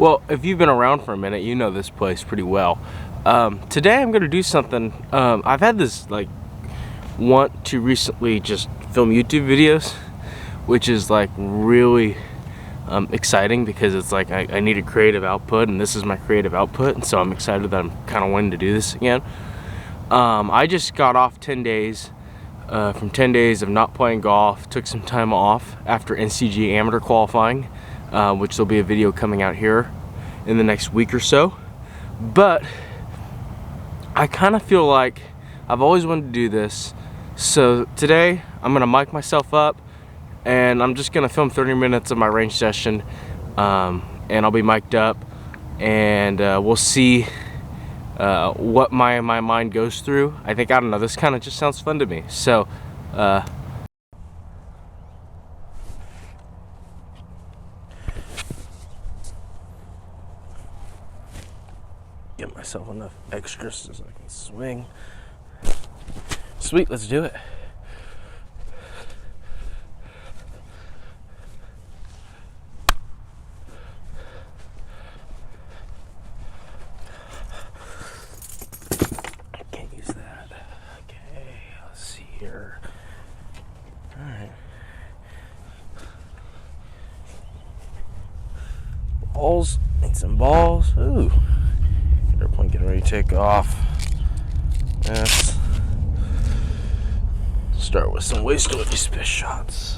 Well, if you've been around for a minute, you know this place pretty well. Today I'm going to do something. I've had this want to recently just film YouTube videos, which is really exciting because it's I need a creative output, and this is my creative output, and so I'm excited that I'm kind of wanting to do this again. I just got off 10 days from 10 days of not playing golf. Took some time off after NCG amateur qualifying, which there'll be a video coming out here in the next week or so. But I kind of feel like I've always wanted to do this, so today I'm gonna mic myself up and I'm just gonna film 30 minutes of my range session, and I'll be mic'd up, and we'll see what my mind goes through. I don't know, this kind of just sounds fun to me. So get myself enough extras so I can swing. Sweet, let's do it. Can't use that. Okay, let's see here. Alright. Balls, need some balls. Ooh. Airplane getting ready to take off. Yes. Start with some waist over these fish shots.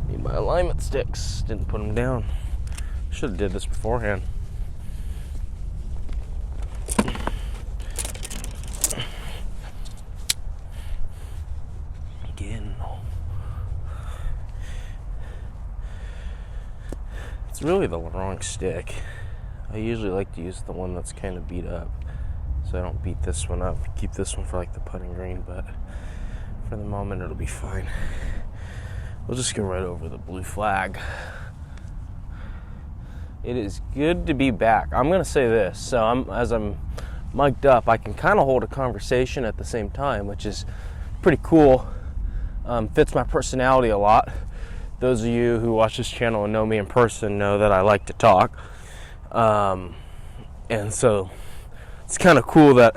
Need my alignment sticks. Didn't put them down. Should have did this beforehand. Again. It's really the wrong stick. I usually like to use the one that's kind of beat up, so I don't beat this one up. Keep this one for the putting green, but for the moment it'll be fine. We'll just go right over the blue flag. It is good to be back. I'm gonna say this, so as I'm mic'd up, I can kind of hold a conversation at the same time, which is pretty cool. Fits my personality a lot. Those of you who watch this channel and know me in person know that I like to talk. And so it's kind of cool that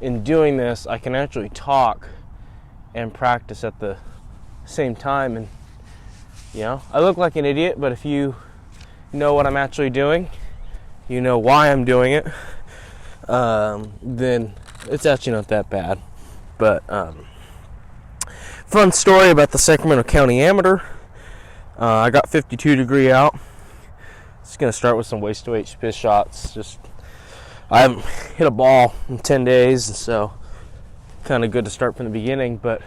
in doing this I can actually talk and practice at the same time. And I look like an idiot, but if you know what I'm actually doing, you know why I'm doing it, then it's actually not that bad. But fun story about the Sacramento County Amateur. I got 52 degree out. Just gonna start with some waist to weight pitch shots. I haven't hit a ball in 10 days, so kind of good to start from the beginning. But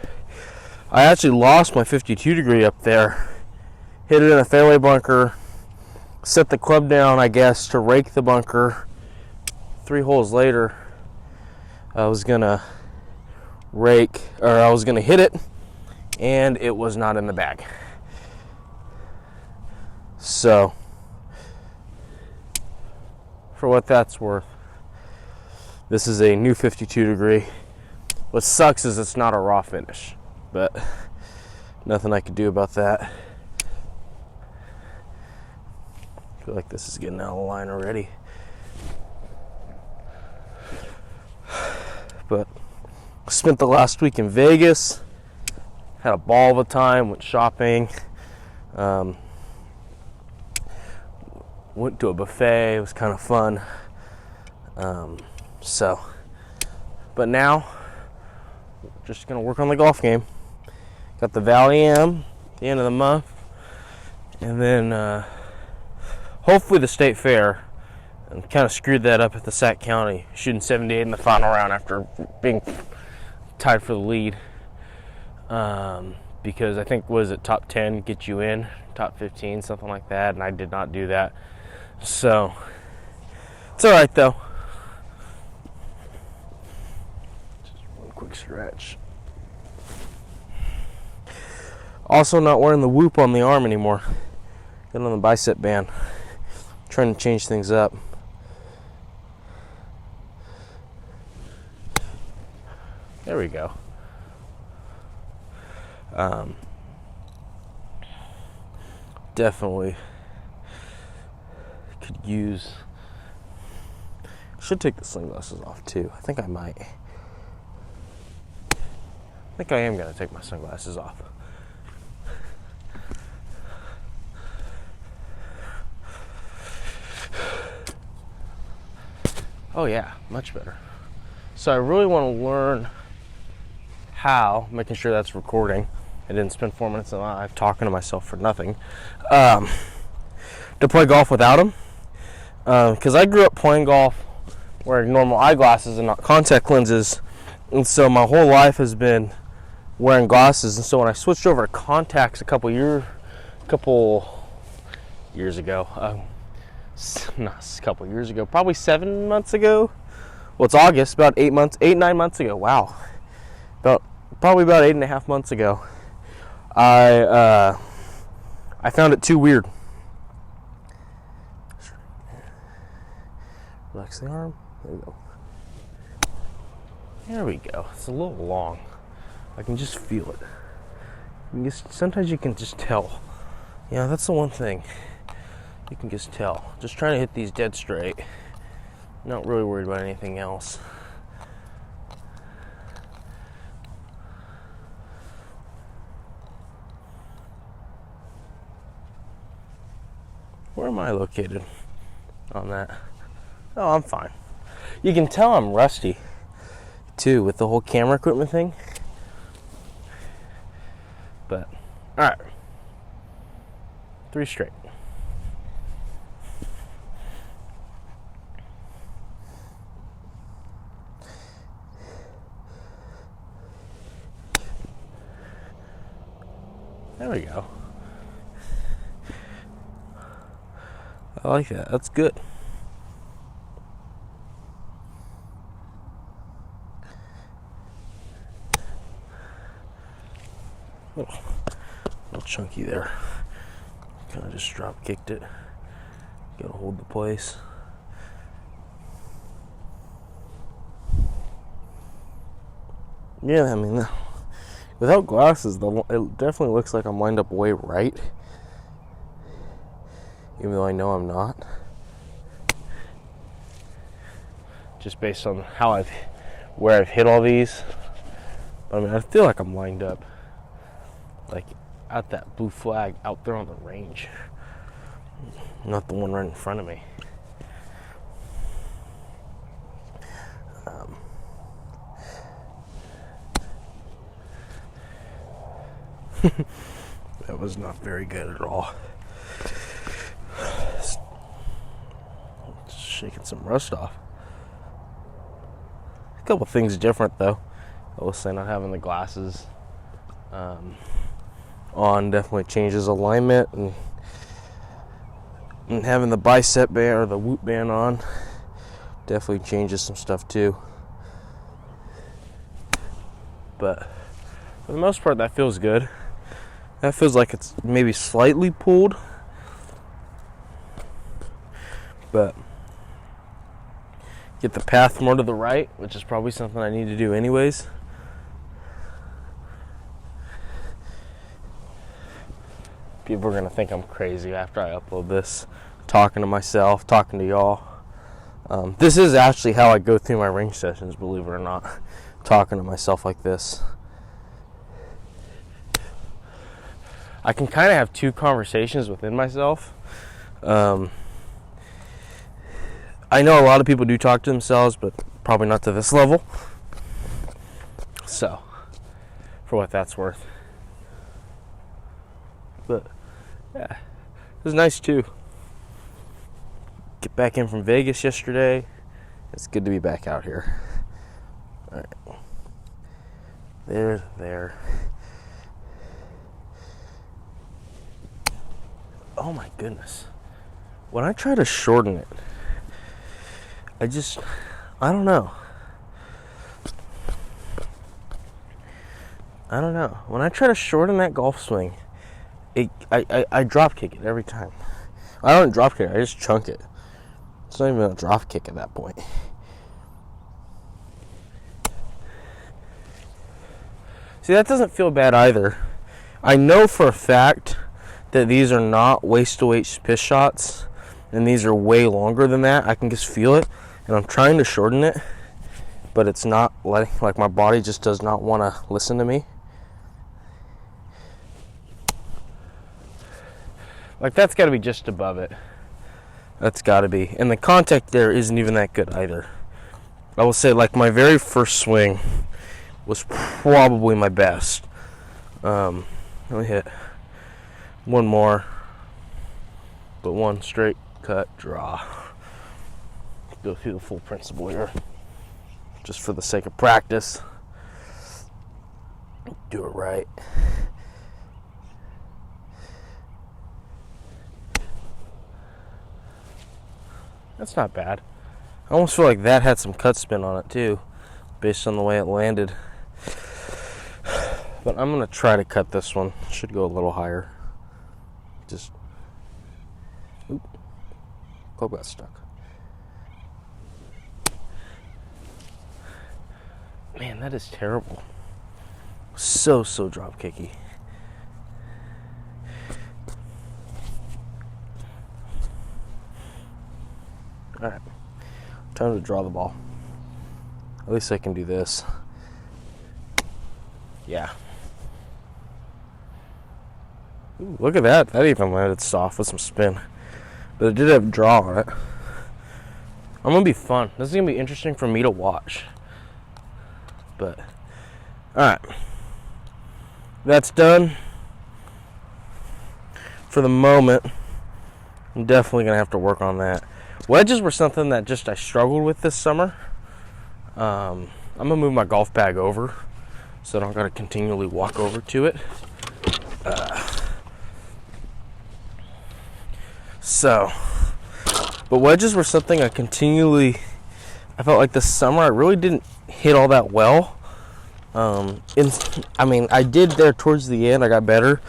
I actually lost my 52 degree up there. Hit it in a fairway bunker. Set the club down, I guess, to rake the bunker. 3 holes later, I was gonna hit it, and it was not in the bag. So, for what that's worth, this is a new 52 degree. What sucks is it's not a raw finish, but nothing I could do about that. I feel like this is getting out of line already. But spent the last week in Vegas. Had a ball of a time, went shopping. Went to a buffet. It was kind of fun. But now just gonna work on the golf game. Got the Valley Am at the end of the month, and then hopefully the State Fair. And kind of screwed that up at the Sac County, shooting 78 in the final round after being tied for the lead. Because I think, was it top 10 get you in, top 15, something like that, and I did not do that. So it's all right though. Just one quick stretch. Also not wearing the whoop on the arm anymore. Got it on the bicep band. Trying to change things up. There we go. definitely could use. Should take the sunglasses off too. I think I might. I think I am gonna take my sunglasses off. Oh yeah, much better. So I really want to learn how, making sure that's recording. I didn't spend 4 minutes live talking to myself for nothing. To play golf without them. Because I grew up playing golf wearing normal eyeglasses and not contact lenses. And so my whole life has been wearing glasses. And so when I switched over to contacts a couple years ago, probably 7 months ago. Well, it's August, about 9 months ago. Wow. Probably about 8.5 months ago. I found it too weird. Relax the arm. There we go. There we go. It's a little long. I can just feel it. Sometimes you can just tell. Yeah, that's the one thing. You can just tell. Just trying to hit these dead straight. Not really worried about anything else. Where am I located on that? Oh, I'm fine. You can tell I'm rusty too with the whole camera equipment thing. But, alright. 3 straight. There we go. I like that. That's good. A little chunky there. Kind of just drop kicked it. Gotta hold the place. Yeah, I mean, without glasses, it definitely looks like I'm lined up way right. Even though I know I'm not. Just based on where I've hit all these. But I mean, I feel like I'm lined up. Like, at that blue flag out there on the range. Not the one right in front of me. That was not very good at all. Just shaking some rust off. A couple things different though. I was saying not having the glasses on definitely changes alignment, and having the bicep band or the whoop band on definitely changes some stuff too. But for the most part, that feels good. That feels like it's maybe slightly pulled, but get the path more to the right, which is probably something I need to do anyways. People are gonna think I'm crazy after I upload this, talking to myself, talking to y'all. This is actually how I go through my range sessions, believe it or not, talking to myself like this. I can kind of have 2 conversations within myself. I know a lot of people do talk to themselves, but probably not to this level. So, for what that's worth. But, yeah, it was nice too. Get back in from Vegas yesterday. It's good to be back out here. All right. There. Oh my goodness. When I try to shorten it, I don't know. When I try to shorten that golf swing, I drop kick it every time. I don't drop kick it, I just chunk it. It's not even a drop kick at that point. See, that doesn't feel bad either. I know for a fact that these are not waist-to-waist piss shots, and these are way longer than that. I can just feel it, and I'm trying to shorten it, but it's not letting, like, my body just does not want to listen to me. Like, that's got to be just above it. That's got to be. And the contact there isn't even that good either. I will say, like, my very first swing was probably my best. Let me hit one more, but one straight cut draw. Go through the full principle here, just for the sake of practice. Do it right. That's not bad. I almost feel like that had some cut spin on it too, based on the way it landed. But I'm going to try to cut this one. Should go a little higher. Just, oop, club got stuck. Man, that is terrible. So drop kicky. Alright, time to draw the ball. At least I can do this. Yeah. Ooh, look at that. That even landed soft with some spin. But it did have draw on it. I'm going to be fun. This is going to be interesting for me to watch. But, alright. That's done. For the moment, I'm definitely going to have to work on that. Wedges were something that just I struggled with this summer. I'm going to move my golf bag over so I don't got to continually walk over to it. But wedges were something I felt like this summer I really didn't hit all that well. I mean, I did there towards the end. I got better,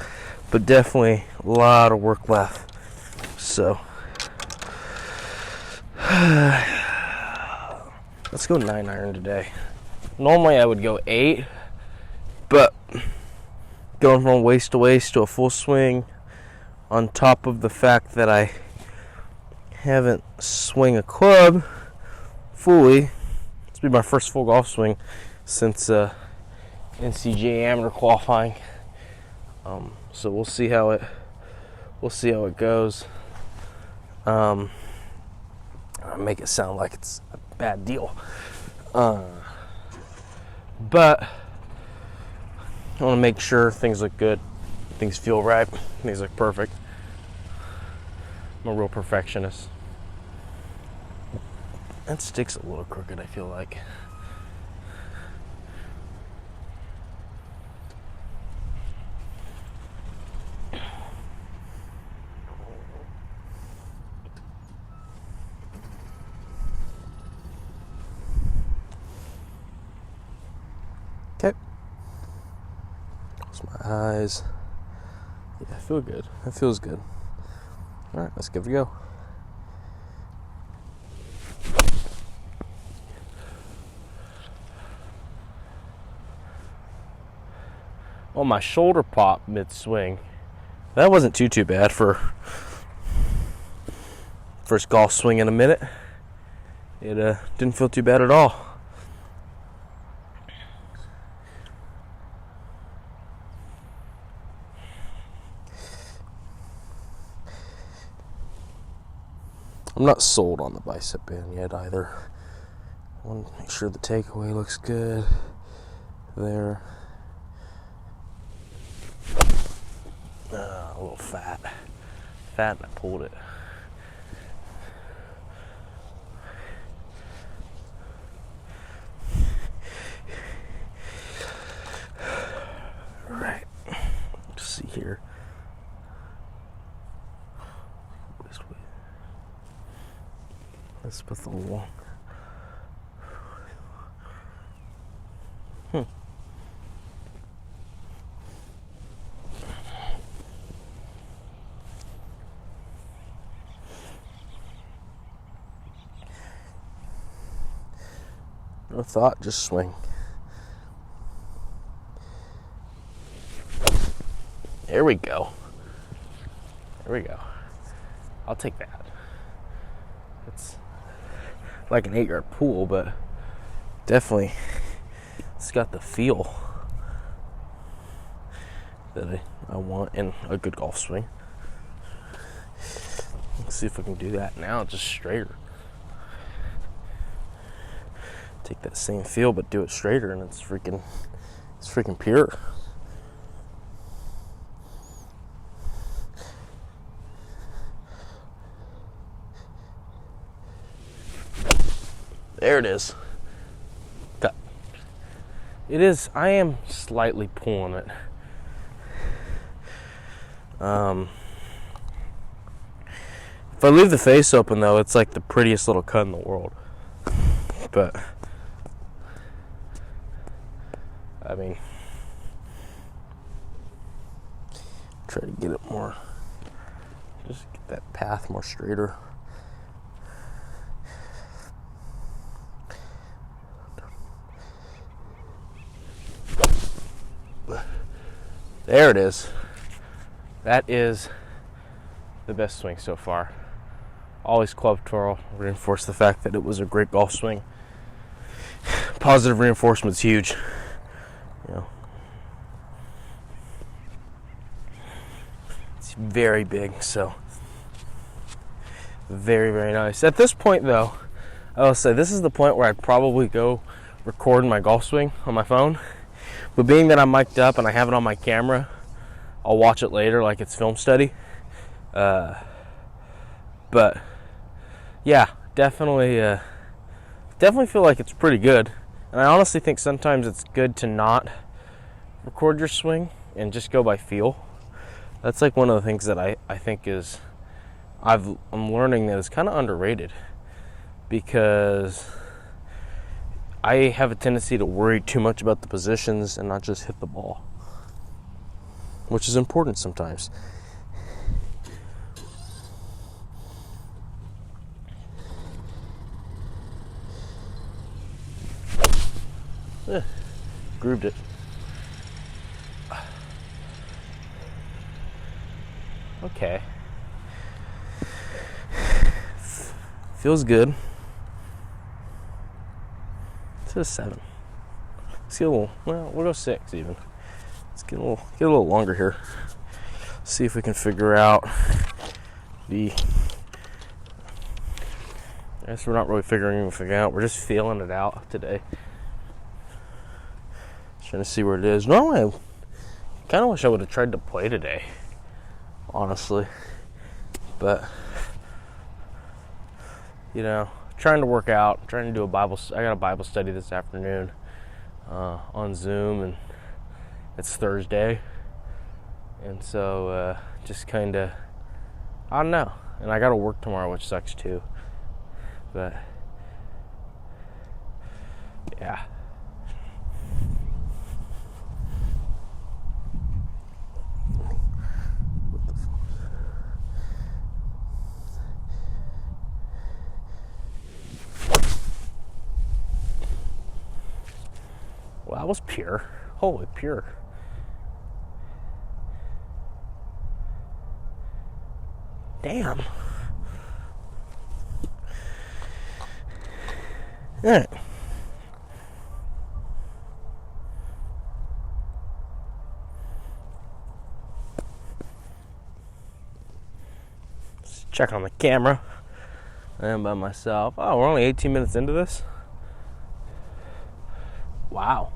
but definitely a lot of work left. So let's go 9-iron today. Normally I would go 8, but going from waist to waist to a full swing, on top of the fact that I haven't swung a club fully. This will be my first full golf swing since NCJ amateur qualifying. So we'll see how it goes. I make it sound like it's a bad deal, but I want to make sure things look good, things feel right, things look perfect. I'm a real perfectionist. That stick's a little crooked, I feel like. Okay. Close my eyes. Yeah, I feel good. That feels good. Alright, let's give it a go. Oh, my shoulder popped mid-swing. That wasn't too bad for first golf swing in a minute. It didn't feel too bad at all. I'm not sold on the bicep band yet either. I want to make sure the takeaway looks good there. A little fat, and I pulled it. All right, let's see here. Let's put the long. No thought, just swing. There we go. There we go. I'll take that. It's like an 8-yard pool, but definitely it's got the feel that I want in a good golf swing. Let's see if I can do that now, just straighter. Take that same feel, but do it straighter, and it's freaking pure. There it is. Cut. It is. I am slightly pulling it. If I leave the face open, though, it's like the prettiest little cut in the world. But I mean, try to get it more, just get that path more straighter. There it is. That is the best swing so far. Always club twirl, reinforce the fact that it was a great golf swing. Positive reinforcement's huge. You know, it's very big, so very, very nice. At this point, though, I will say this is the point where I'd probably go record my golf swing on my phone. But being that I'm mic'd up and I have it on my camera, I'll watch it later like it's film study. But yeah, definitely feel like it's pretty good. And I honestly think sometimes it's good to not record your swing and just go by feel. That's like one of the things that I think is I'm learning that is kind of underrated, because I have a tendency to worry too much about the positions and not just hit the ball, which is important sometimes. Grooved it. Okay. Feels good. It's a 7. Let's get a little, well, we'll go 6 even. Let's get a little longer here. See if we can figure out I guess we're not really figuring anything out. We're just feeling it out today. Trying to see where it is. Normally, I kind of wish I would have tried to play today, honestly. But, you know, trying to work out, trying to do I got a Bible study this afternoon on Zoom, and it's Thursday. And so, just kind of, I don't know. And I got to work tomorrow, which sucks too. But, yeah. Well, that was pure. Holy pure. Damn. All right. Let's check on the camera. I am by myself. Oh, we're only 18 minutes into this. Wow.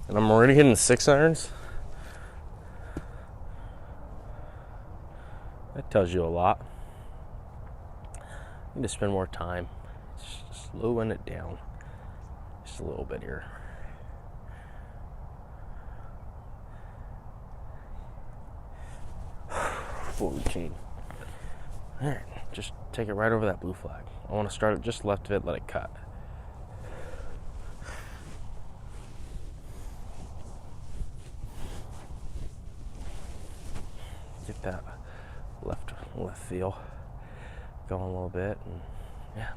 And I'm already hitting 6 irons. That tells you a lot. I need to spend more time just slowing it down just a little bit here. Full routine. Alright, just take it right over that blue flag. I want to start it just left of it, let it cut. Get that left feel going a little bit, and yeah.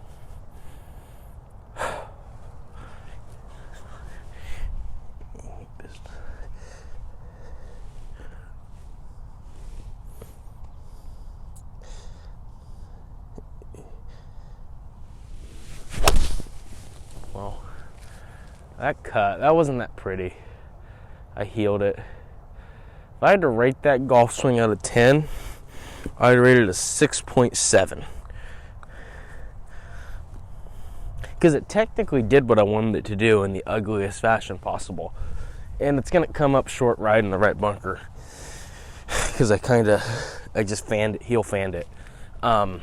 That cut, that wasn't that pretty. I healed it. If I had to rate that golf swing out of 10, I'd rate it a 6.7. Because it technically did what I wanted it to do in the ugliest fashion possible. And it's going to come up short right in the right bunker. Because I just heel fanned it. It's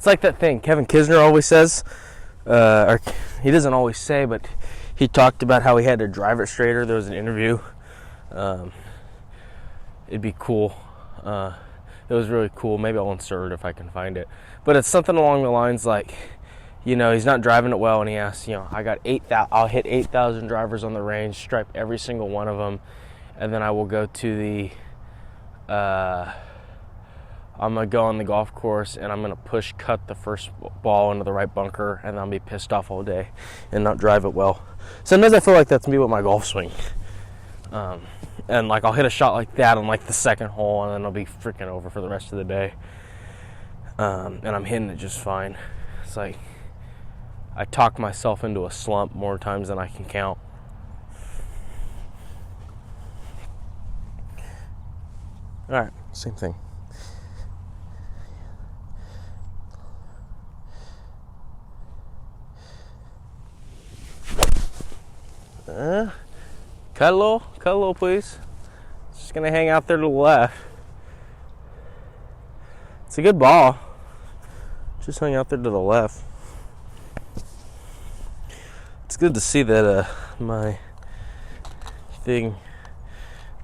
like that thing Kevin Kisner always says, or he doesn't always say, but he talked about how he had to drive it straighter. There was an interview. It'd be cool. It was really cool. Maybe I'll insert it if I can find it. But it's something along the lines like, he's not driving it well, and he asks, I got 8,000. I'll hit 8,000 drivers on the range, stripe every single one of them, and then I will go to the. I'm going to go on the golf course and I'm going to cut the first ball into the right bunker, and I'll be pissed off all day and not drive it well. Sometimes I feel like that's me with my golf swing. And like I'll hit a shot like that on like the second hole, and then I'll be freaking over for the rest of the day. And I'm hitting it just fine. It's like I talk myself into a slump more times than I can count. All right, same thing. Cut a little, please. It's just gonna hang out there to the left. It's a good ball. Just hang out there to the left. It's good to see that my thing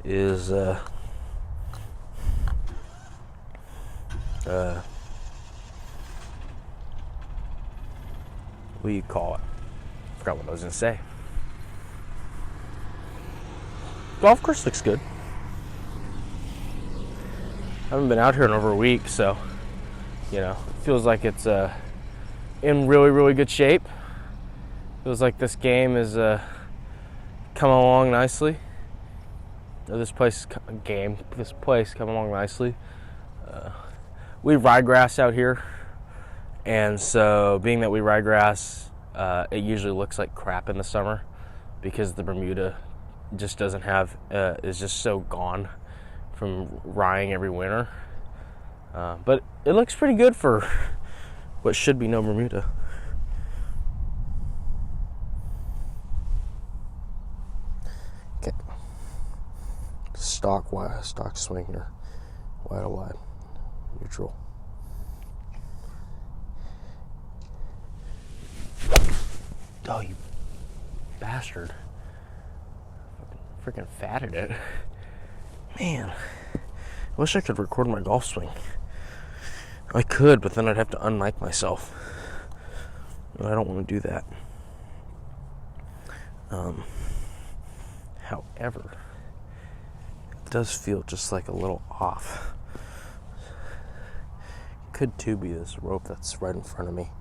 is what do you call it? I forgot what I was gonna say. Golf course looks good. I haven't been out here in over a week, so feels like it's in really, really good shape. Feels like this game is coming along nicely. This place coming along nicely. We ryegrass out here, and so being that we ryegrass, it usually looks like crap in the summer because the Bermuda just doesn't have is just so gone from ryeing every winter. But it looks pretty good for what should be no Bermuda. Okay. Stock swing here. Wide to wide. Neutral. Oh, you bastard. Freaking fatted it. Man, I wish I could record my golf swing. I could, but then I'd have to unmic myself. And I don't want to do that. However, it does feel just like a little off. Could too be this rope that's right in front of me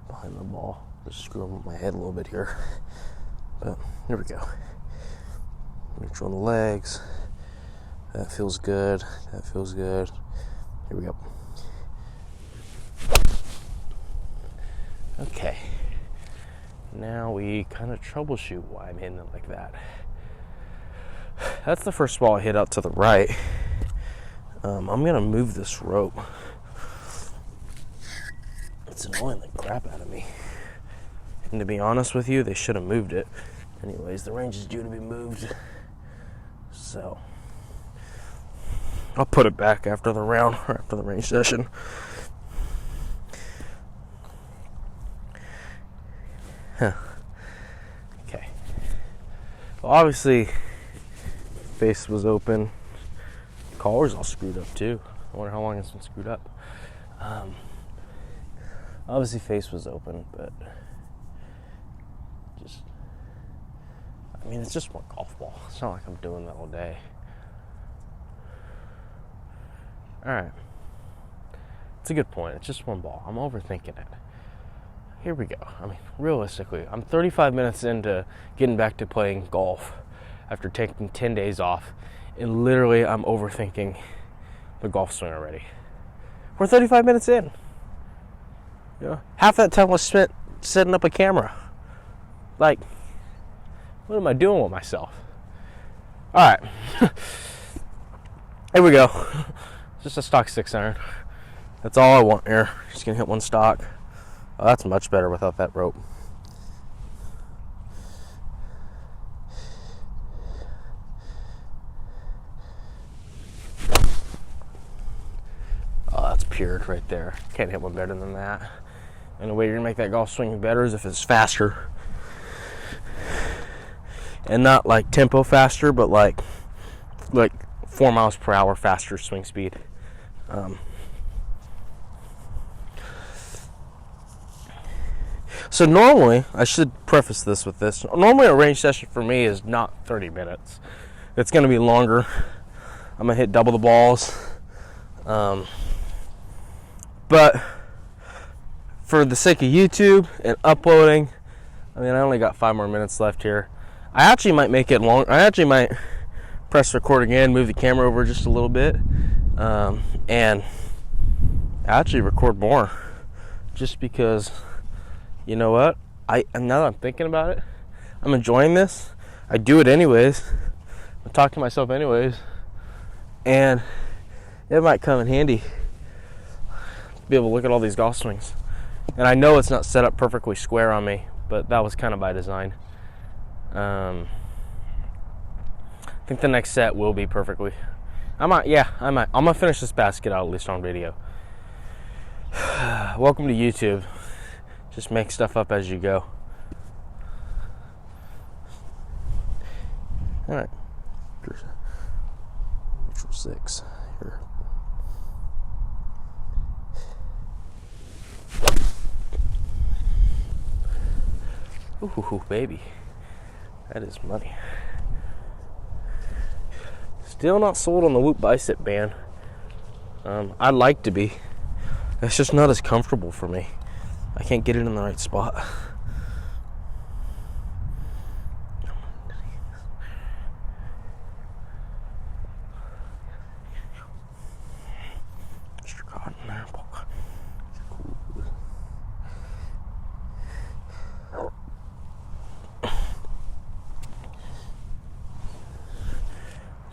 behind the ball. Just screwing with my head a little bit here. But here we go. Neutral on the legs. That feels good. That feels good. Here we go. Okay. Now we kind of troubleshoot why I'm hitting it like that. That's the first ball I hit out to the right. I'm going to move this rope. It's annoying the crap out of me. And to be honest with you, they should have moved it. Anyways, the range is due to be moved. So I'll put it back after the round or after the range session. Okay. Well, obviously, face was open. Collar's all screwed up too. I wonder how long it's been screwed up. Obviously, face was open, but it's just one golf ball. It's not like I'm doing that all day. Alright. It's a good point. It's just one ball. I'm overthinking it. Here we go. Realistically, I'm 35 minutes into getting back to playing golf after taking 10 days off. And literally, I'm overthinking the golf swing already. We're 35 minutes in. Half that time was spent setting up a camera. Like, what am I doing with myself? All right. Here we go. Just a stock 6-iron. That's all I want here. Just gonna hit one stock. Oh, that's much better without that rope. Oh, that's pured right there. Can't hit one better than that. And the way you're gonna make that golf swing better is if it's faster. And not like tempo faster, but like 4 miles per hour faster swing speed. So normally, I should preface this with this. Normally a range session for me is not 30 minutes. It's going to be longer. I'm going to hit double the balls. But for the sake of YouTube and uploading, I mean, I only got 5 more minutes left here. I actually might make it long. I actually might press record again, move the camera over just a little bit, and actually record more. Just because, you know what? Now that I'm thinking about it, I'm enjoying this. I do it anyways. I talk to myself anyways, and it might come in handy to be able to look at all these golf swings. And I know it's not set up perfectly square on me, but that was kind of by design. I think the next set will be perfectly. I might. I'm gonna finish this basket out at least on video. Welcome to YouTube. Just make stuff up as you go. All right. Neutral 6 here. Ooh, baby. That is money. Still not sold on the Whoop bicep band. I'd like to be. It's just not as comfortable for me. I can't get it in the right spot. Mr. Cotton there.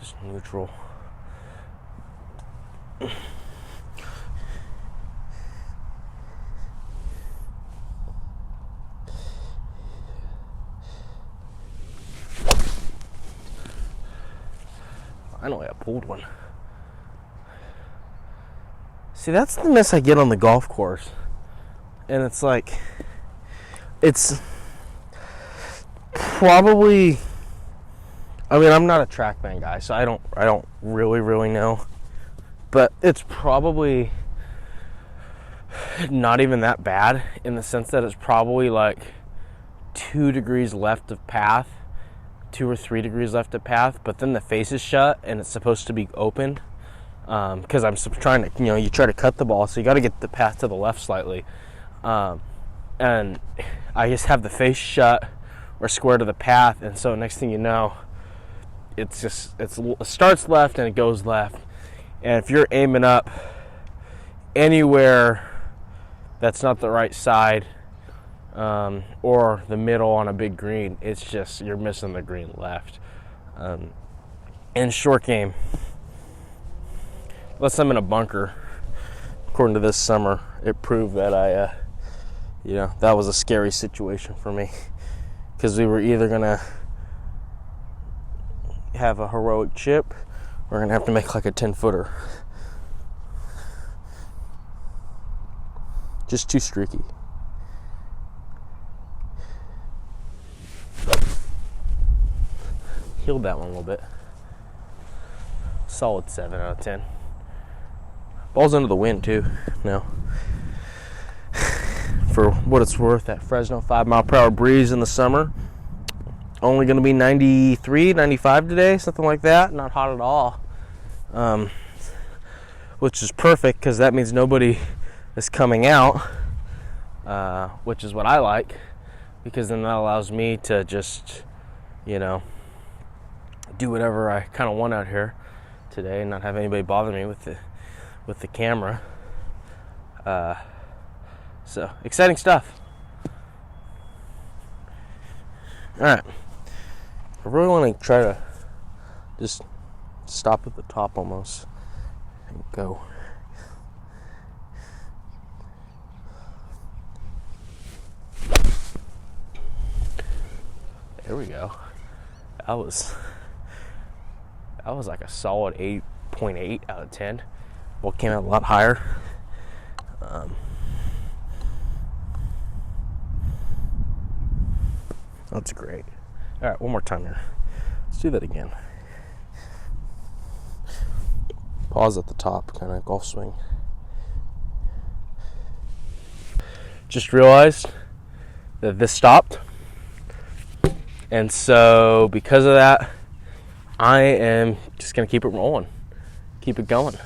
Just neutral. Finally, I pulled one. See, that's the miss I get on the golf course. And it's like, it's probably, I mean, I'm not a TrackMan guy, so I don't really know. But it's probably not even that bad, in the sense that it's probably like 2 degrees left of path, 2 or 3 degrees left of path, but then the face is shut and it's supposed to be open, because I'm trying to, you try to cut the ball, so you got to get the path to the left slightly, and I just have the face shut or square to the path, and so next thing you know, it starts left and it goes left, and if you're aiming up anywhere that's not the right side, or the middle on a big green, it's just, you're missing the green left. In short game, unless I'm in a bunker, according to this summer, it proved that that was a scary situation for me, because we were either gonna have a heroic chip or we're gonna have to make like a 10-footer. Just too streaky. Healed that one a little bit. Solid 7 out of 10. Ball's under the wind too now. For what it's worth, that Fresno 5 mile per hour breeze in the summer. Only going to be 93, 95 today, something like that. Not hot at all. Which is perfect, because that means nobody is coming out, which is what I like, because then that allows me to just, do whatever I kind of want out here today and not have anybody bother me with the camera. So exciting stuff. Alright. I really want to try to just stop at the top almost and go. There we go. That was like a solid 8.8 out of 10. Well, came out a lot higher. That's great. All right, one more time here. Let's do that again. Pause at the top, kind of golf swing. Just realized that this stopped. And so because of that, I am just going to keep it rolling. Keep it going.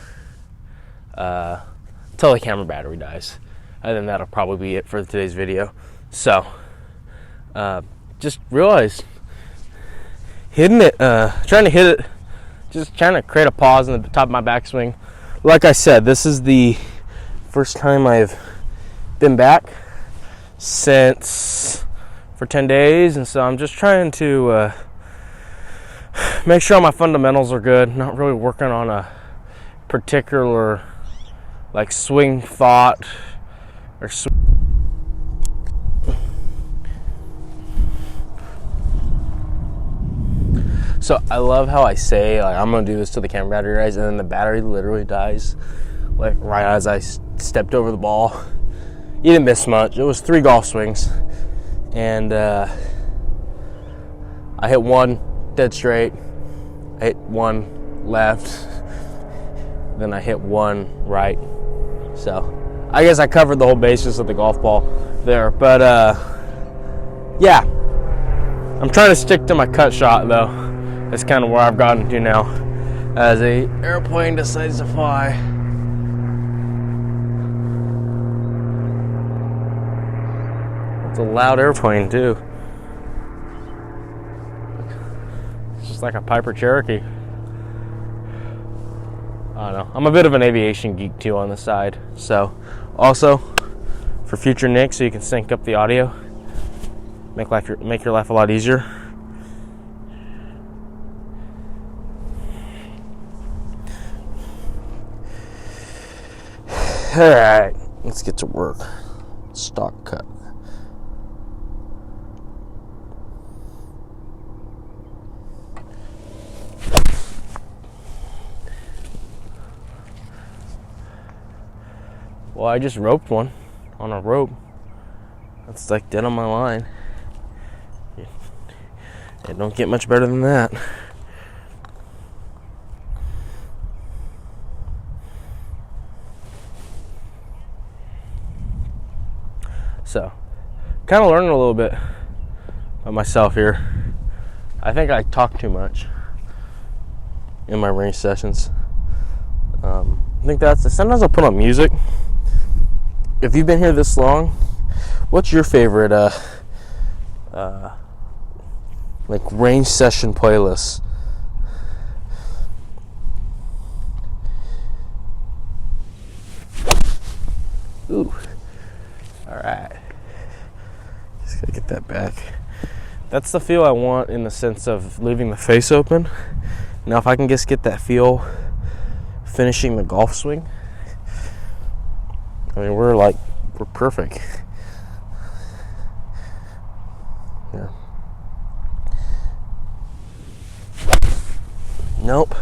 Until the camera battery dies. And then that'll probably be it for today's video. So, just realized hitting it, trying to hit it, just trying to create a pause in the top of my backswing. Like I said, this is the first time I've been back since for 10 days, and so I'm just trying to make sure all my fundamentals are good, not really working on a particular like swing thought or So I love how I say, like, I'm gonna do this till the camera battery dies, and then the battery literally dies, like right as I stepped over the ball. You didn't miss much. It was 3 golf swings, and I hit one dead straight, I hit one left, then I hit one right. So I guess I covered the whole basis of the golf ball there. But yeah, I'm trying to stick to my cut shot though. That's kind of where I've gotten to now, as a airplane decides to fly. It's a loud airplane too. It's just like a Piper Cherokee. I don't know. I'm a bit of an aviation geek too on the side. So, also for future Nick, so you can sync up the audio, make your life a lot easier. All right, let's get to work. Stock cut. Well, I just roped one on a rope. That's like dead on my line. It don't get much better than that. So, kind of learning a little bit about myself here. I think I talk too much in my range sessions. I think sometimes I'll put on music. If you've been here this long, what's your favorite like range session playlist? Ooh. All right. Just gotta get that back. That's the feel I want, in the sense of leaving the face open. Now, if I can just get that feel finishing the golf swing, I mean, we're perfect. Yeah. Nope.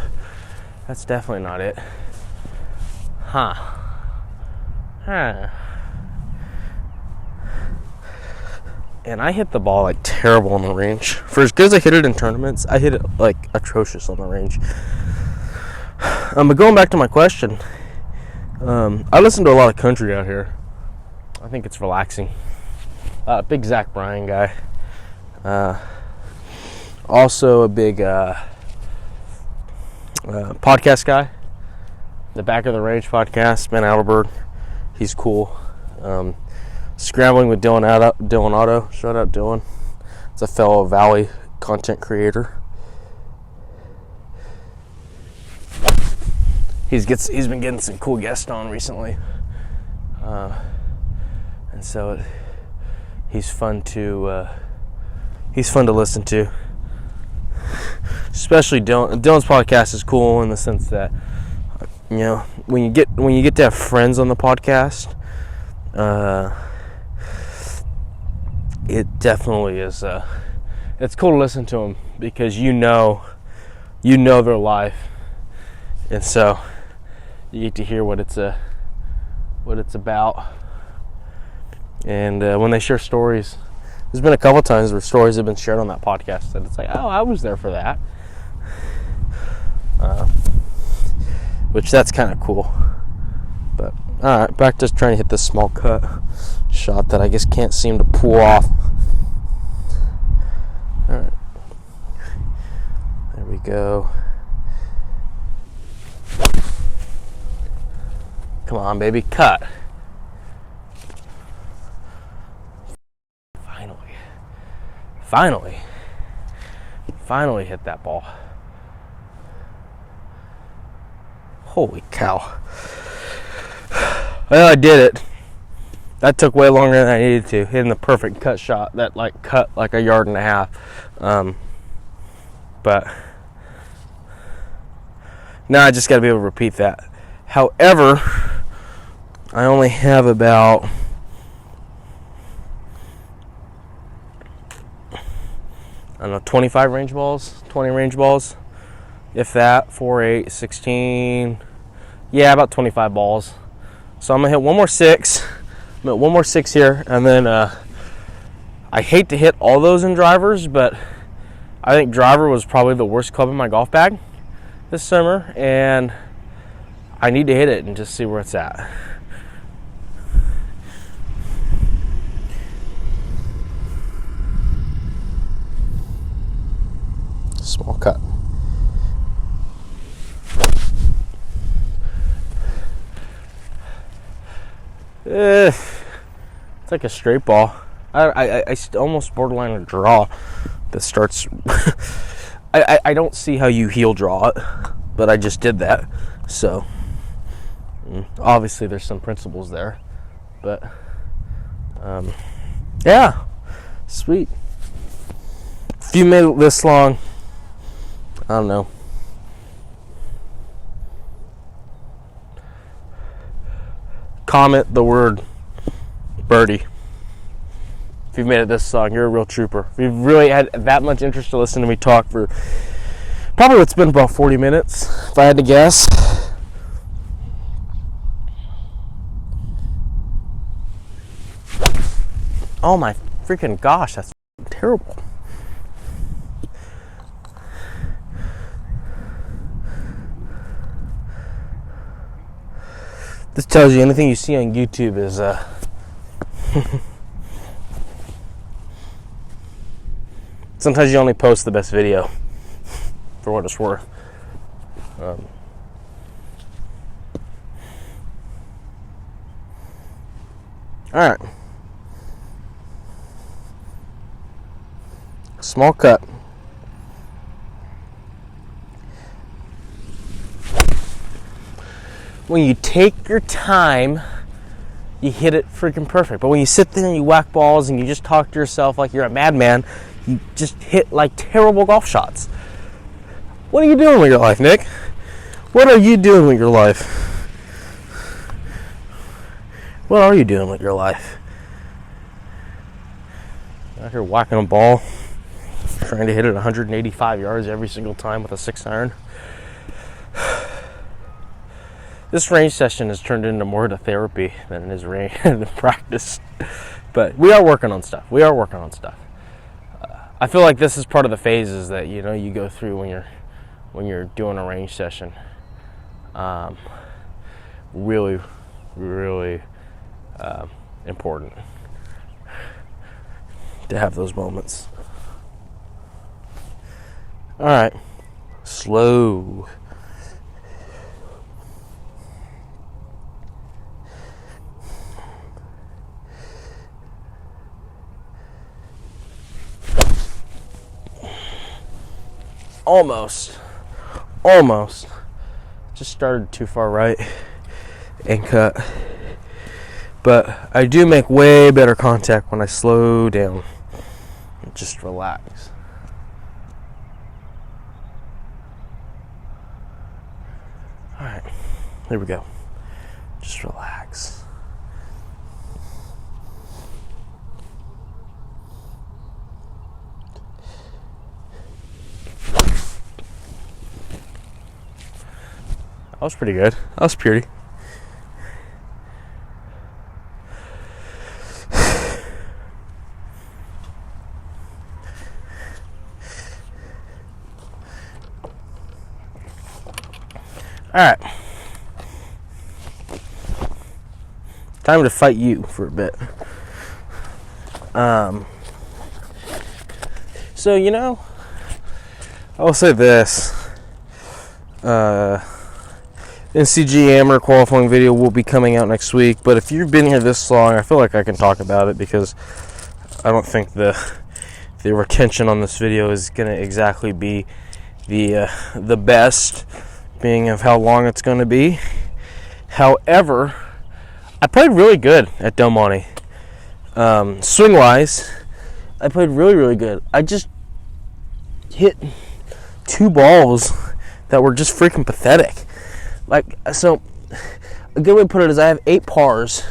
That's definitely not it. Huh. And I hit the ball like terrible on the range. For as good as I hit it in tournaments, I hit it like atrocious on the range. But going back to my question, I listen to a lot of country out here. I think it's relaxing. Big Zach Bryan guy. Also a big podcast guy. The Back of the Range podcast, Ben Alderberg. He's cool. Scrambling with Dylan Otto. Shout out Dylan. It's a fellow Valley content creator. He's been getting some cool guests on recently, and so he's fun to He's fun to listen to. Especially Dylan. Dylan's podcast is cool in the sense that, you know, when you get to have friends on the podcast, it definitely is. It's cool to listen to them because you know their life, and so you get to hear what it's about. And when they share stories, there's been a couple times where stories have been shared on that podcast, and it's like, oh, I was there for that. Which that's kind of cool. But all right, back to trying to hit this small cut shot that I guess can't seem to pull off. All right, there we go. Come on, baby, cut. Finally hit that ball. Holy cow. Well, I did it. That took way longer than I needed to. Hitting the perfect cut shot that cut like 1.5 yards. But now I just got to be able to repeat that. However, I only have about, I don't know, 25 range balls, 20 range balls, if that, 4, 8, 16, yeah, about 25 balls. So I'm going to hit one more 6. I'm going to hit one more 6 here, and then I hate to hit all those in drivers, but I think driver was probably the worst club in my golf bag this summer, and I need to hit it and just see where it's at. Small cut. It's like a straight ball. I almost borderline a draw that starts. I don't see how you heel draw it, but I just did that. So obviously there's some principles there, but yeah, sweet. If you made it this long, I don't know. Comment the word birdie. If you've made it this long, you're a real trooper. If you've really had that much interest to listen to me talk for probably it's been about 40 minutes, if I had to guess. Oh my freaking gosh, that's terrible. This tells you anything you see on YouTube is sometimes you only post the best video for what it's worth. Alright. Small cut. When you take your time, you hit it freaking perfect. But when you sit there and you whack balls and you just talk to yourself like you're a madman, you just hit like terrible golf shots. What are you doing with your life, Nick? What are you doing with your life? What are you doing with your life? Out here whacking a ball, trying to hit it 185 yards every single time with a 6-iron. This range session has turned into more to therapy than it is than practice. But we are working on stuff. I feel like this is part of the phases that you go through when you're doing a range session. Really, really important to have those moments. All right, slow. Almost. Just started too far right and cut. But I do make way better contact when I slow down. Just relax. Alright, here we go. Just relax. That was pretty good. That was pretty. Alright. Time to fight you for a bit. So, you know, I will say this. NCG Amateur qualifying video will be coming out next week, but if you've been here this long, I feel like I can talk about it because I don't think the retention on this video is going to exactly be the best, being of how long it's going to be. However, I played really good at Del Monte. Swing wise, I played really, really good. I just hit 2 balls that were just freaking pathetic. Like, so a good way to put it is I have 8 pars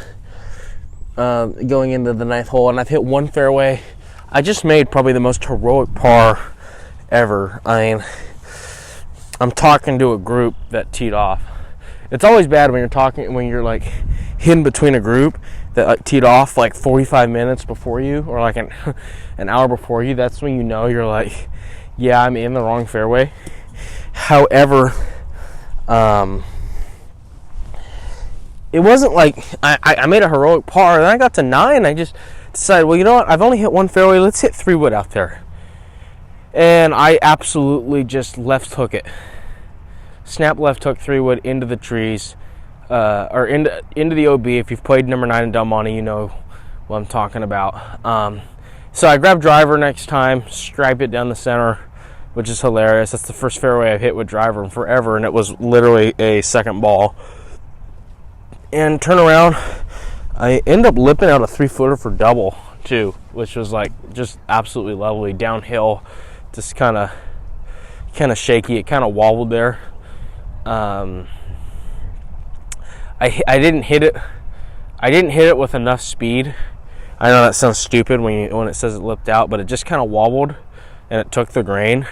going into the 9th hole, and I've hit 1 fairway. I just made probably the most heroic par ever. I mean, I'm talking to a group that teed off. It's always bad when you're like hidden between a group that like teed off like 45 minutes before you, or like an hour before you. That's when you know you're like, yeah, I'm in the wrong fairway. However, it wasn't like I made a heroic par, and then I got to 9. I just decided, well, you know what? I've only hit 1 fairway. Let's hit 3-wood out there. And I absolutely just left hook it. Snap left hook 3-wood into the trees, or into the OB. If you've played number 9 in Del Monte, you know what I'm talking about. So I grabbed driver next time, stripe it down the center, which is hilarious. That's the first fairway I've hit with driver in forever, and it was literally a second ball. And turn around, I end up lipping out a 3-footer for double too, which was like just absolutely lovely. Downhill, just kind of shaky. It kind of wobbled there. I didn't hit it. I didn't hit it with enough speed. I know that sounds stupid when it says it lipped out, but it just kind of wobbled, and it took the grain,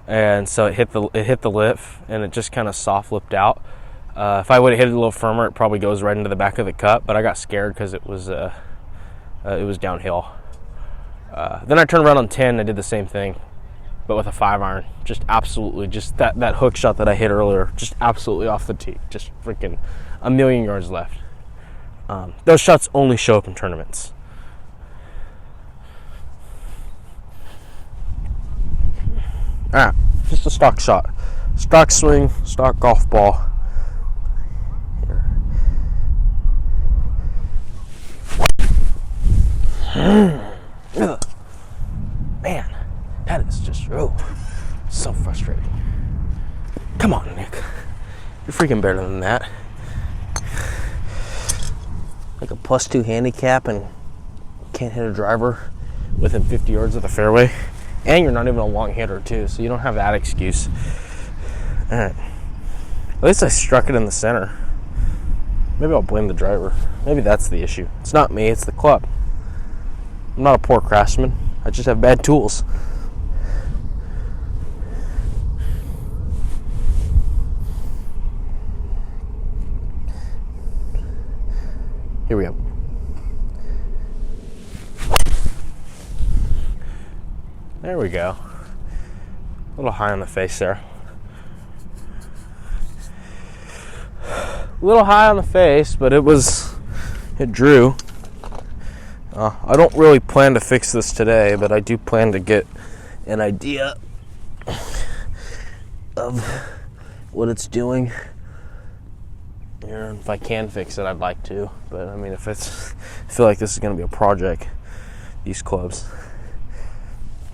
and so it hit the lip, and it just kind of soft lipped out. If I would have hit it a little firmer, it probably goes right into the back of the cup, but I got scared because it was downhill. Then I turned around on 10, I did the same thing, but with a 5-iron. Just absolutely, just that hook shot that I hit earlier, just absolutely off the tee. Just freaking a million yards left. Those shots only show up in tournaments. Alright, just a stock shot. Stock swing, stock golf ball. Man, that is just so frustrating. Come on, Nick. You're freaking better than that. Like a +2 handicap and can't hit a driver within 50 yards of the fairway. And you're not even a long hitter too, so you don't have that excuse. Alright. At least I struck it in the center. Maybe I'll blame the driver. Maybe that's the issue. It's not me, it's the club. I'm not a poor craftsman. I just have bad tools. Here we go. There we go. A little high on the face there. A little high on the face, but it drew. I don't really plan to fix this today, but I do plan to get an idea of what it's doing. And if I can fix it, I'd like to. But I mean, I feel like this is going to be a project, these clubs.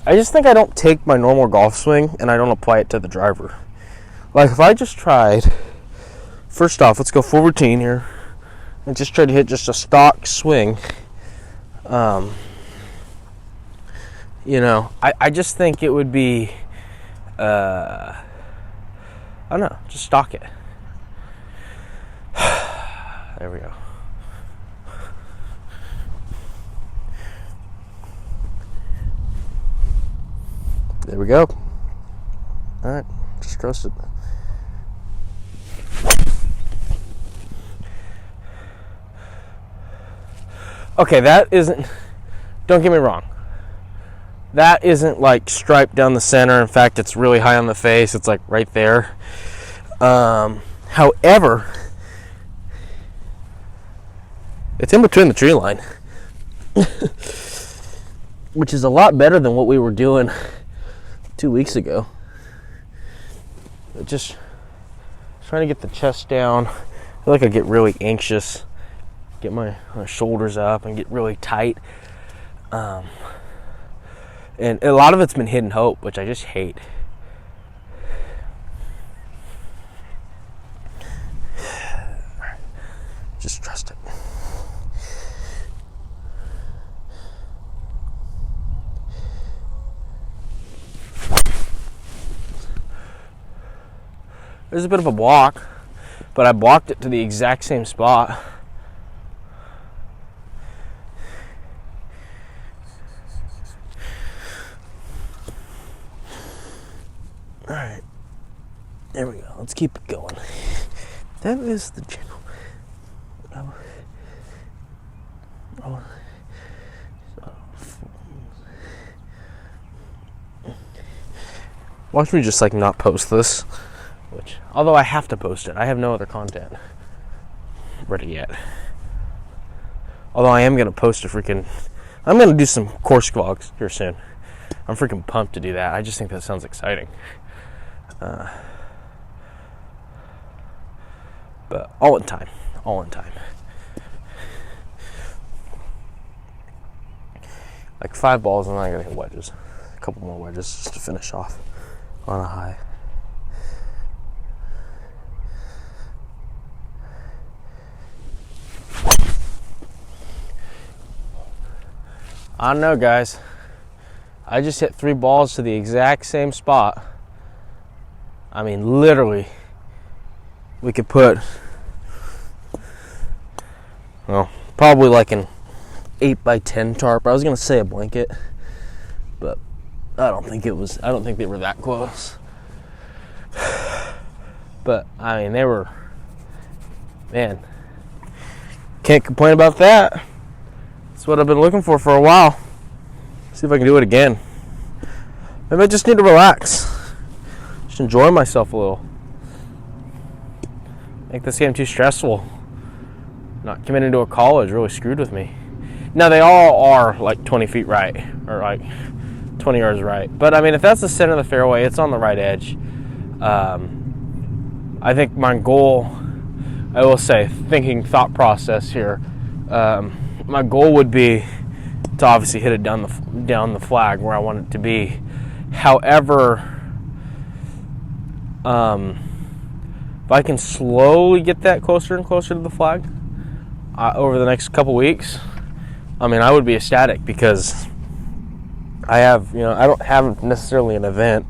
I just think I don't take my normal golf swing and I don't apply it to the driver. Like if I just tried, first off, let's go full routine here, and just try to hit just a stock swing. You know, I just think it would be, I don't know, just stalk it. There we go. There we go. All right, just trust it. Okay, that isn't, don't get me wrong, that isn't like striped down the center. In fact, it's really high on the face. It's like right there. However, it's in between the tree line, which is a lot better than what we were doing 2 weeks ago. Just trying to get the chest down. I feel like I get really anxious, get my shoulders up and get really tight. And a lot of it's been hidden hope, which I just hate. Just trust it. There's a bit of a block, but I blocked it to the exact same spot. All right, there we go. Let's keep it going. That is the channel. Watch me just like not post this, which, although I have to post it, I have no other content ready yet. Although I am gonna post I'm gonna do some course vlogs here soon. I'm freaking pumped to do that. I just think that sounds exciting. But all in time. Like 5 balls and then I gotta hit wedges. A couple more wedges just to finish off on a high. I don't know, guys. I just hit 3 balls to the exact same spot. I mean, literally, we could put, well, probably like an 8x10 tarp. I was gonna say a blanket, but I don't think they were that close. But I mean, they were, man, can't complain about that. That's what I've been looking for a while. See if I can do it again. Maybe I just need to relax. Just enjoy myself a little. Make this game too stressful. Not committing to a college really screwed with me. Now they all are like 20 feet right, or like 20 yards right. But I mean, if that's the center of the fairway, it's on the right edge. I think my goal, I will say, thought process here. My goal would be to obviously hit it down the flag where I want it to be. However, if I can slowly get that closer and closer to the flag over the next couple weeks, I mean, I would be ecstatic, because I have, I don't have necessarily an event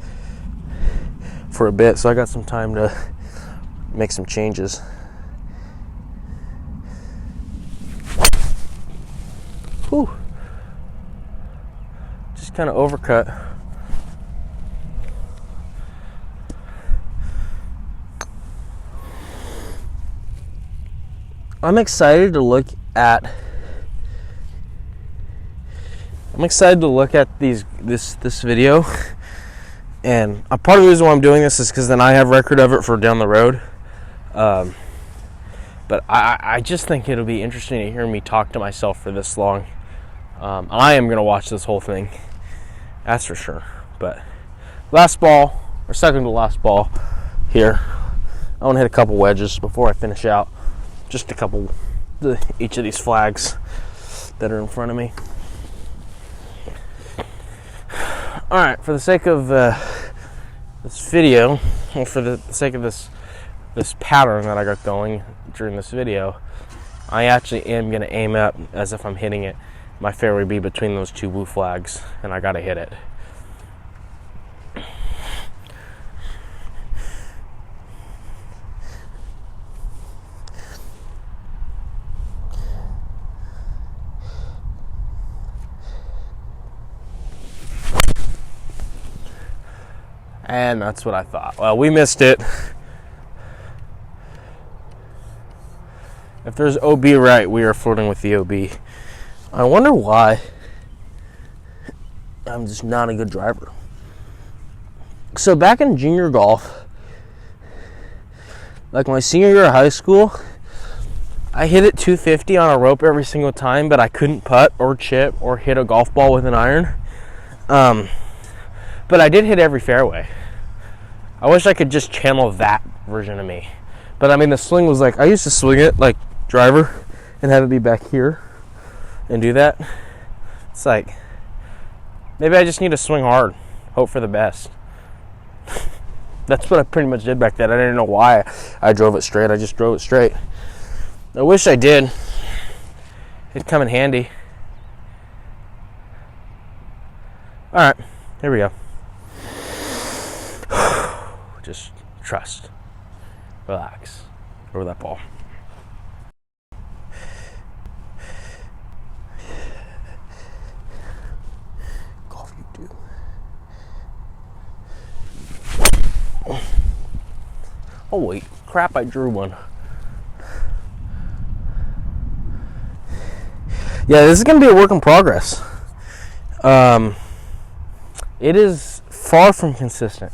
for a bit, so I got some time to make some changes. Whew. Just kind of overcut. I'm excited to look at this video, and a part of the reason why I'm doing this is because then I have record of it for down the road. But I just think it'll be interesting to hear me talk to myself for this long. I am gonna watch this whole thing, that's for sure. But last ball, or second to last ball here, I want to hit a couple wedges before I finish out. Just a couple, each of these flags that are in front of me. All right, for the sake of this video, or for the sake of this pattern that I got going during this video, I actually am going to aim up as if I'm hitting it my fairway be between those two blue flags, and I gotta hit it. And that's what I thought. Well, we missed it. If there's OB right, we are flirting with the OB. I wonder why I'm just not a good driver. So back in junior golf, like my senior year of high school, I hit it 250 on a rope every single time, but I couldn't putt or chip or hit a golf ball with an iron. But I did hit every fairway. I wish I could just channel that version of me. But I mean, the swing was like, I used to swing it like driver and have it be back here and do that. It's like, maybe I just need to swing hard, hope for the best. That's what I pretty much did back then. I didn't know why I drove it straight. I just drove it straight. I wish I did. It'd come in handy. All right, here we go. Just trust. Relax. Over that ball. Golf you do. Oh wait, crap, I drew one. Yeah, this is going to be a work in progress. It is far from consistent.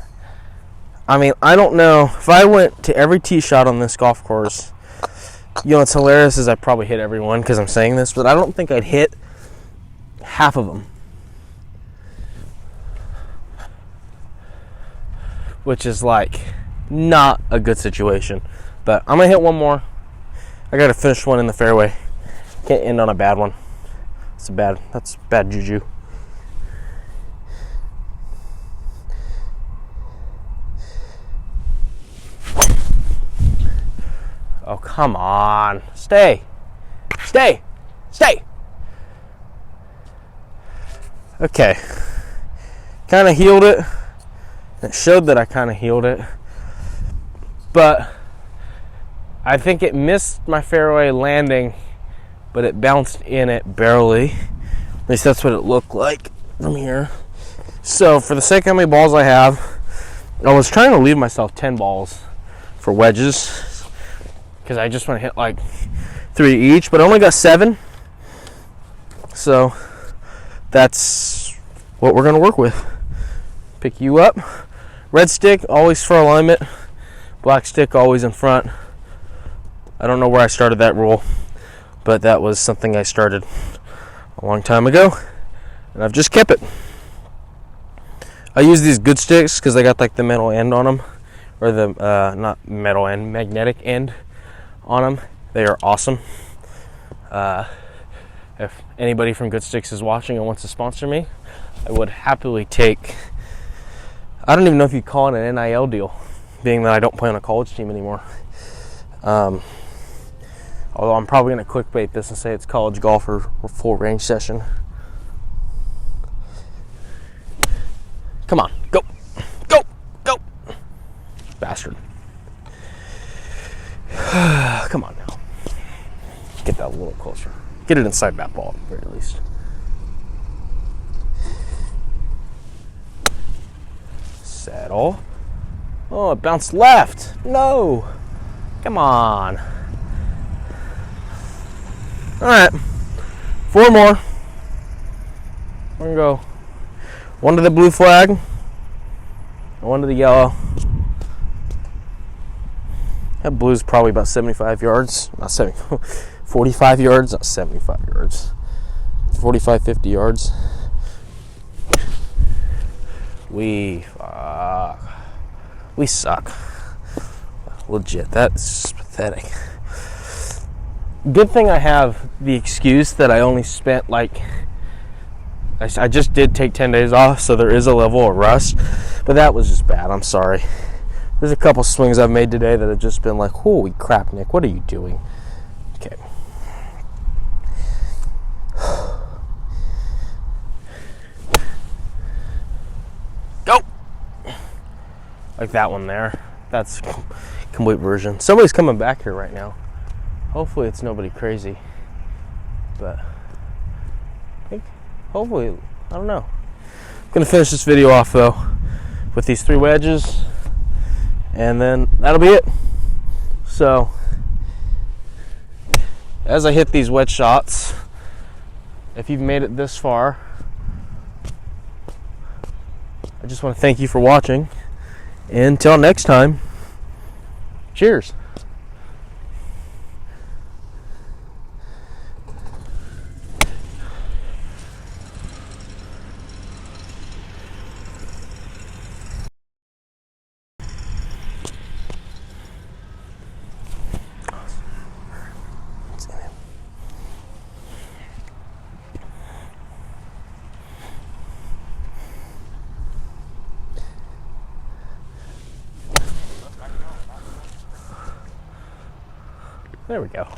I mean, I don't know. If I went to every tee shot on this golf course, you know, what's hilarious is I probably hit every one because I'm saying this, but I don't think I'd hit half of them. Which is like not a good situation. But I'm going to hit one more. I got to finish one in the fairway. Can't end on a bad one. That's bad juju. Oh, come on. Stay. Okay. Kind of healed it. It showed that I kind of healed it. But I think it missed my fairway landing, but it bounced in it barely. At least that's what it looked like from here. So for the sake of how many balls I have, I was trying to leave myself 10 balls for wedges, because I just want to hit like 3 each, but I only got 7. So that's what we're going to work with. Pick you up. Red stick, always for alignment. Black stick, always in front. I don't know where I started that rule, but that was something I started a long time ago, and I've just kept it. I use these good sticks because they got like the metal end on them, or the, not metal end, magnetic end on them. They are awesome. If anybody from Good Sticks is watching and wants to sponsor me, I would happily take, I don't even know if you call it an NIL deal, being that I don't play on a college team anymore. Although I'm probably going to clickbait this and say it's college golf or full range session. Come on, go, bastard. Come on now. Get that a little closer. Get it inside that ball at the very least. Settle. Oh, it bounced left. No. Come on. All right. 4 more. We're going to go 1 to the blue flag, 1 to the yellow. That blue's probably about 75 yards. Not 70, 45 yards, not 75 yards. 45, 50 yards. We suck. Legit, that's pathetic. Good thing I have the excuse that I only spent like, I just did take 10 days off, so there is a level of rust, but that was just bad. I'm sorry. There's a couple swings I've made today that have just been like, holy crap, Nick, what are you doing? Okay. like that one there. That's complete version. Somebody's coming back here right now. Hopefully it's nobody crazy, but I think hopefully, I don't know. I'm gonna finish this video off though with these 3 wedges, and then that'll be it. So as I hit these wedge shots, if you've made it this far, I just want to thank you for watching. Until next time, cheers. There we go.